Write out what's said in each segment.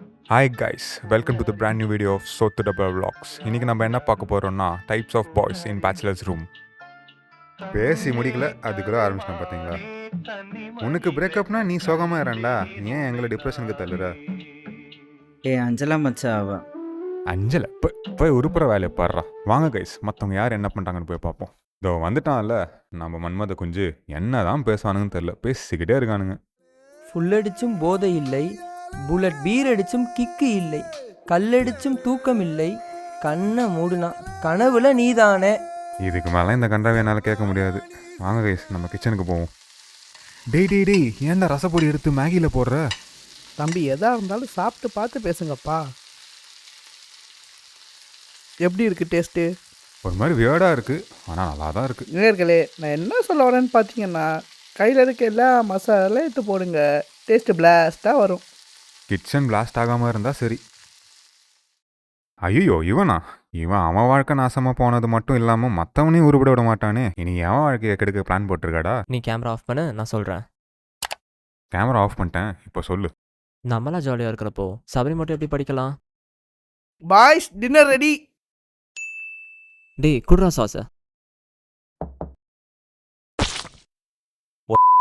Hi guys, welcome to the brand new video of Sothu Dabba vlogs. இன்றைக்கி நம்ம என்ன பார்க்க போகிறோம்னா types of boys in bachelors room. பேசி முடிக்கல அதுக்குள்ள ஆரம்பிச்சிட்டேன் பார்த்தீங்களா. உனக்கு பிரேக்கப்னா நீ சோகமாக இரண்டா, ஏன் எங்களை டிப்ரெஷனுக்கு தள்ளுற? அஞ்சலா மச்சா அவ அஞ்சலை போய் உருப்புற வேலையை பாடுறா. வாங்க கைஸ், மற்றவங்க யார் என்ன பண்ணுறாங்கன்னு போய் பார்ப்போம். இதோ வந்துட்டான்ல நம்ம மன்மத குஞ்சு, என்ன தான் பேசுவானுங்கன்னு தெரில, பேசிக்கிட்டே இருக்கானுங்க. ஃபுல்லடிச்சும் போதை இல்லை, புல்லட் பீர் அடிச்சும் கிக்கு இல்லை, கல்லடிச்சும் தூக்கம் இல்லை, கண்ணை மூடுனா கனவுல நீதானே. இதுக்கு மேலே இந்த கண்டாவை என்னால் கேட்க முடியாது. வாங்க கைஸ், நம்ம கிச்சனுக்கு போவோம். டேய் ஏன்டா ரசப்பொடி எடுத்து மேகியில் போடுற? தம்பி எதாக இருந்தாலும் சாப்பிட்டு பார்த்து பேசுங்கப்பா. எப்படி இருக்குது டேஸ்ட்டு? ஒரு மாதிரி வியர்டாக இருக்குது, ஆனால் நல்லா தான் இருக்குது. நேர்களே, நான் என்ன சொல்ல வரேன்னு பார்த்தீங்கன்னா, கையில் இருக்க எல்லா மசாலாவும் எடுத்து போடுங்க, டேஸ்ட்டு பிளாஸ்ட்டாக வரும். கிச்சன் பிளாஸ்ட் ஆகாமல் இருந்தால் சரி. ஐயோ இவன் அவன் வாழ்க்கை நாசமாக போனது மட்டும் இல்லாமல் மற்றவனையும் உருவிட விட மாட்டானே. இனி எவன் வாழ்க்கையை கெடுக்க பிளான் போட்டிருக்காடா? நீ கேமரா ஆஃப் பண்ண, நான் சொல்கிறேன். கேமரா ஆஃப் பண்ணிட்டேன், இப்போ சொல்லு. நம்மளாம் ஜாலியாக இருக்கிறப்போ சபரி மட்டும் எப்படி படிக்கலாம்? Boys, dinner ready. டேய் குட்ரா சாஸை.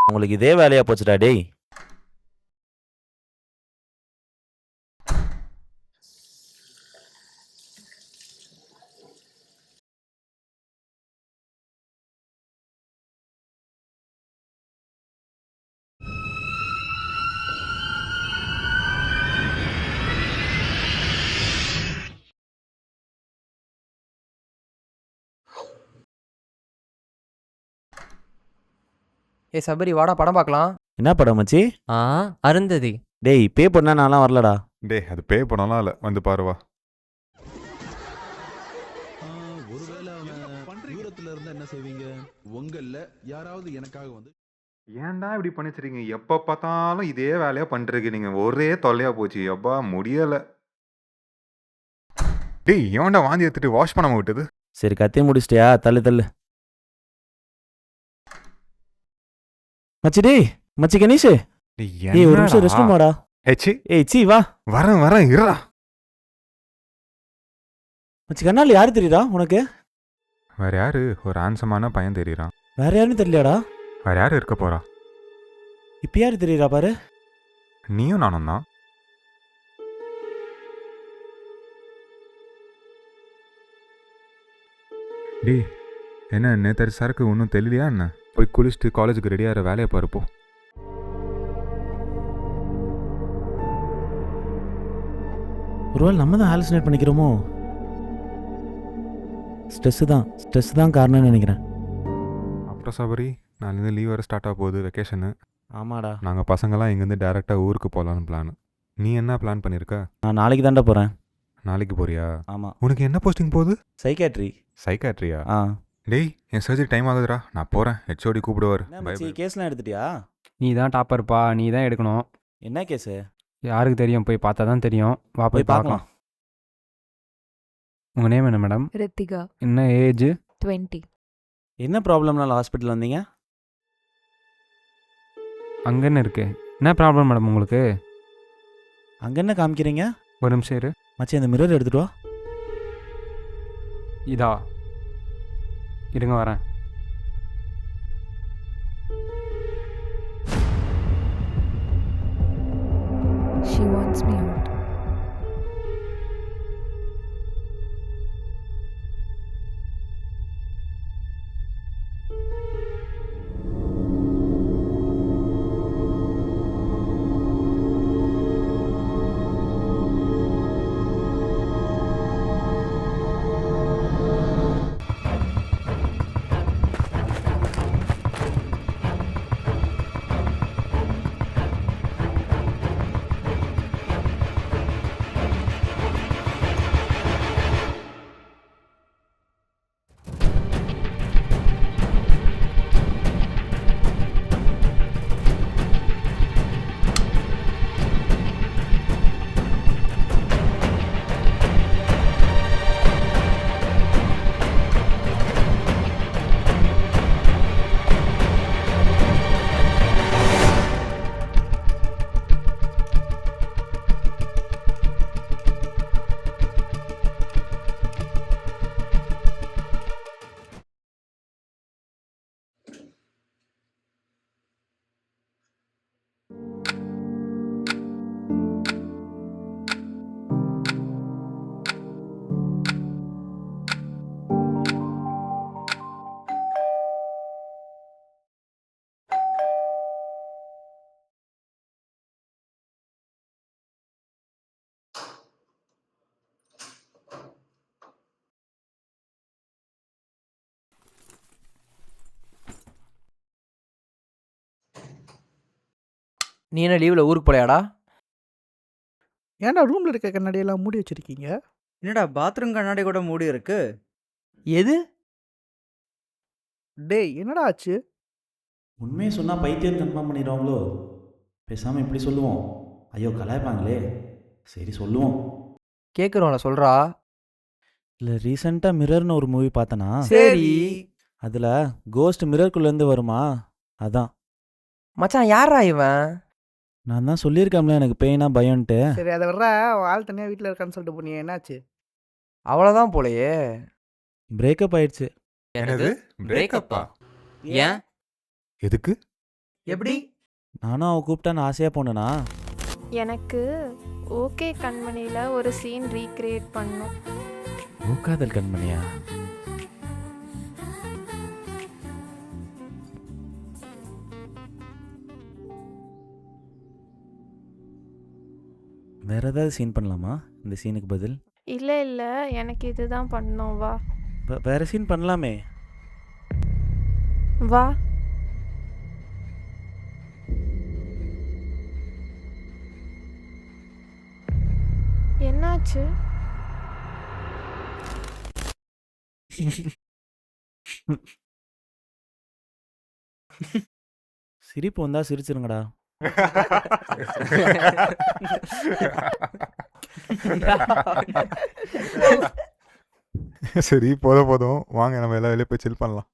உங்களுக்கு இதே வேலையா போச்சுடா டேய். சபரி வாடா படம் பார்க்கலாம். என்ன படம் மச்சி? அருந்ததி. டேய் பே பண்ணா நான்லாம் வரலடா. அது பே பண்ணலாம் இல்லை, வந்து பாருவா. ஒருவேளை தூரத்துல இருந்தா என்ன செய்வீங்க? உங்கள்ல யாராவது எனக்காக வந்து ஏன்டா இப்படி பண்ணிச்சிருக்கீங்க? எப்போ பார்த்தாலும் இதே வேலையாக பண்ணிருக்கு நீங்கள். ஒரே தொல்லையாக போச்சு, எப்பா முடியலை. டேய் ஏன்டா வாந்தி எடுத்துட்டு வாஷ் பண்ணாம விட்டது? சரி கத்தி முடிச்சிட்டியா? தள்ளு தள்ளு மச்சி. டேய் மச்சி கணேஷ், ஏய் ஒரு நிமிஷம் ரெஸ்ட் ரூம் வாடா. ஏய் சி வா. வரேன் இருடா. மச்சி கண்ணால யாரு தெரியுதா உனக்கு? வேற யாரு? ஒரு ஆன்சமான பையன் தெரியுறான். வேற யாருன்னு தெரியலடா. வேற யாரு இருக்க போறா? இப்ப யாரு தெரியுறா பாரு. நீயும் நானும் தான். டேய் என்ன நேத்தரி சரக்கு ஒன்றும் தெரியலையா என்ன? போய் குளிச்சுட்டு காலேஜுக்கு ரெடியாகிற வேலையை பாருப்போ. ஒருவேளை நம்ம தான் ஹாலுசினேட் பண்ணிக்கிறோமோ? ஸ்ட்ரெஸ் தான் காரணம்னு நினைக்கிறேன். அப்புறம் சபரி, நாளைலேருந்து லீவ் வர ஸ்டார்ட் ஆக போகுது, வெக்கேஷனு. ஆமாடா. நாங்கள் பசங்களாம் இங்கேருந்து டேரெக்டாக ஊருக்கு போகலான்னு பிளான். நீ என்ன பிளான் பண்ணியிருக்க? நான் நாளைக்கு தாண்டா போகிறேன். நாளைக்கு போறியா? ஆமாம். உனக்கு என்ன போஸ்டிங் போகுது? சைக்காட்ரியா? டேய் என் சர்ஜரி டைம் ஆகுதுடா, நான் போகிறேன். ஹெச்ஓடி கூப்பிடுவார். கேஸ்லாம் எடுத்துட்டியா? நீ தான் டாப்பர்ப்பா, நீ தான் எடுக்கணும். என்ன கேஸு? யாருக்கு தெரியும்? போய் பார்த்தா தான் தெரியும். வா போய் பார்க்கலாம். உங்கள் நேம் என்ன மேடம்? ரித்திகா. என்ன ஏஜ்? 20. என்ன ப்ராப்ளம்னால ஹாஸ்பிட்டல் வந்தீங்க? அங்கே என்ன இருக்கு? என்ன ப்ராப்ளம் மேடம் உங்களுக்கு? அங்கே என்ன காமிக்கிறீங்க? ஒரு நிமிஷம் இரு. மச்சி அந்த மிரர் எடுத்துட்டு வா. இதா இருங்க வரேன். She wants me out. நீ என்ன லீவில் ஊருக்கு போலையாடா? ஏன்டா ரூமில் இருக்க கண்ணாடியெல்லாம் மூடி வச்சிருக்கீங்க? என்னடா பாத்ரூம் கண்ணாடி கூட மூடி இருக்கு? எது? டேய் என்னடா ஆச்சு? உண்மையை சொன்னால் பைத்தியம் கன்ஃபார்ம் பண்ணிடுவாங்களோ? பேசாமல் இப்படி சொல்லுவோம். ஐயோ கலாய்ப்பாங்களே. சரி சொல்லுவோம். கேட்குறோம்ல சொல்கிறா. இல்லை ரீசெண்டாக மிரர்னு ஒரு மூவி பார்த்தனா, சரி அதில் கோஸ்ட் மிரர்க்குள்ளேருந்து வருமா, அதான். மச்சான் யாரா இவன்? நான் தான் சொல்லியிருக்கேன்ல எனக்கு பெயினா பயன்ட்டு. சரி அதை வர்ற ஆள் தனியாக வீட்டில் இருக்கான்னு சொல்லிட்டு போனியே என்னாச்சு? அவ்வளோதான் போலையே. பிரேக்கப் ஆயிடுச்சு. என்னது பிரேக்கப்பா? ஏன்? எதுக்கு? எப்படி? நானும் அவள் கூப்பிட்டான்னு ஆசையாக போனேனா. எனக்கு ஓகே கண்மணியில் ஒரு சீன் ரீக்ரியேட் பண்ணும். மூக்காதல் கண்மணியா? வேற ஏதாவது சீன் பண்ணலாமா இந்த சீனுக்கு பதில்? இல்லை இல்லை, எனக்கு இதுதான் பண்ணணும். வா வேற சீன் பண்ணலாமே. வா. என்னாச்சு? சிரிப்பு வந்தா சிரிச்சிருங்கடா. சரி போதும் போதும், வாங்க நம்ம எல்லாம் வெளியே போய் சில் பண்ணலாம்.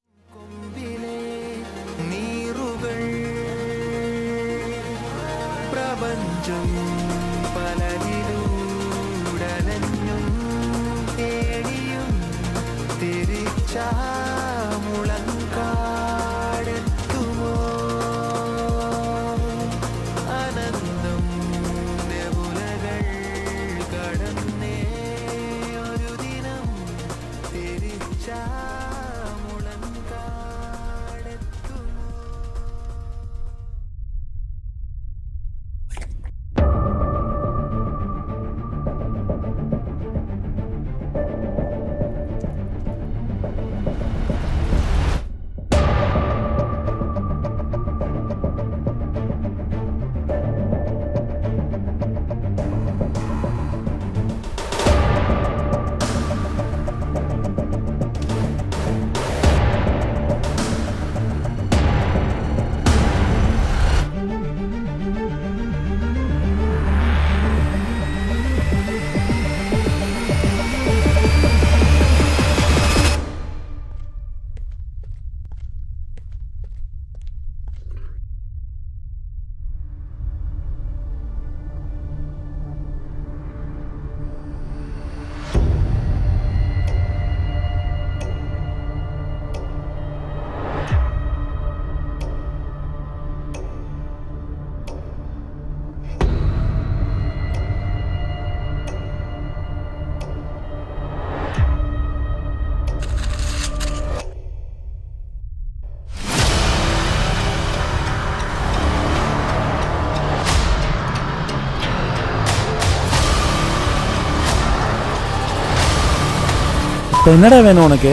இப்போ என்னடா வேணும் உனக்கு?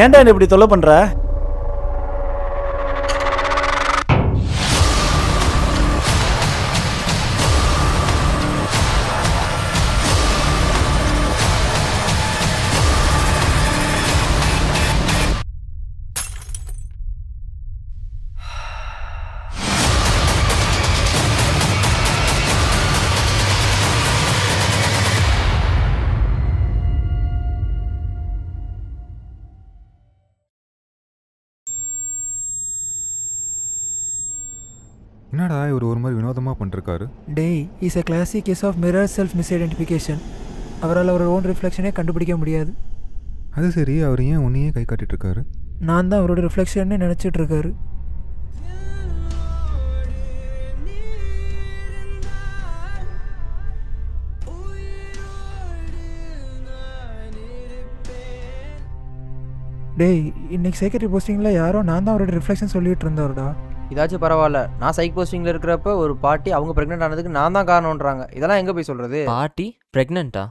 ஏன்டா என்ன இப்படி தொல்லை பண்ற? என்னடா இவர் ஒரு மாதிரி வினோதமாக பண்ணிருக்காரு. டேய் is a classic case of mirror self misidentification. அவரால் அவரோட ஓன் ரிஃப்ளெக்ஷனே கண்டுபிடிக்க முடியாது. அது சரி, அவர் ஏன் உன்னையே கை காட்டிட்டு இருக்காரு? நான் தான் அவரோட ரிஃப்ளெக்ஷன்னு நினச்சிட்டு இருக்காரு. டேய் இன்னைக்கு செக்ரட்டரி போஸ்டிங்கில் யாரோ நான் தான் அவரோட ரிஃப்ளெக்ஷன் சொல்லிட்டு இருந்தாருடா. இதாச்சும் பரவாயில்ல. நான் சைக் போஸ்டிங்கில் இருக்கிறப்ப ஒரு பாட்டி அவங்க ப்ரெக்னென்ட் ஆனதுக்கு நான் தான் காரணம்ன்றாங்க. இதெல்லாம் எங்கே போய் சொல்கிறது? பாட்டி ப்ரெக்னென்ட்டா?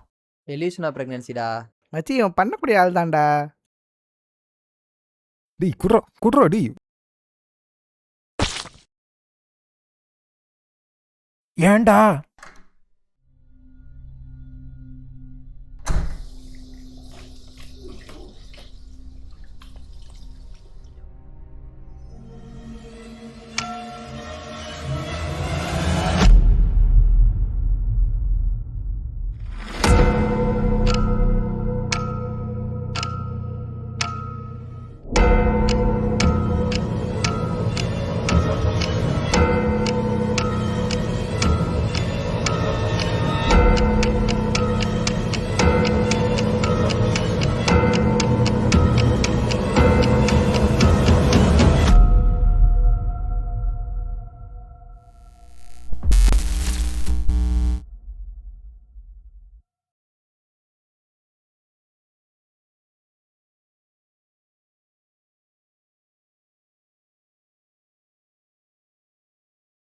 எலியூஷனா ப்ரெக்னன்சிடா. மச்சி இவன் பண்ணக்கூடிய ஆள் தான்டா. டேய் குட்ரா குட்ரா டேய். ஏன்டா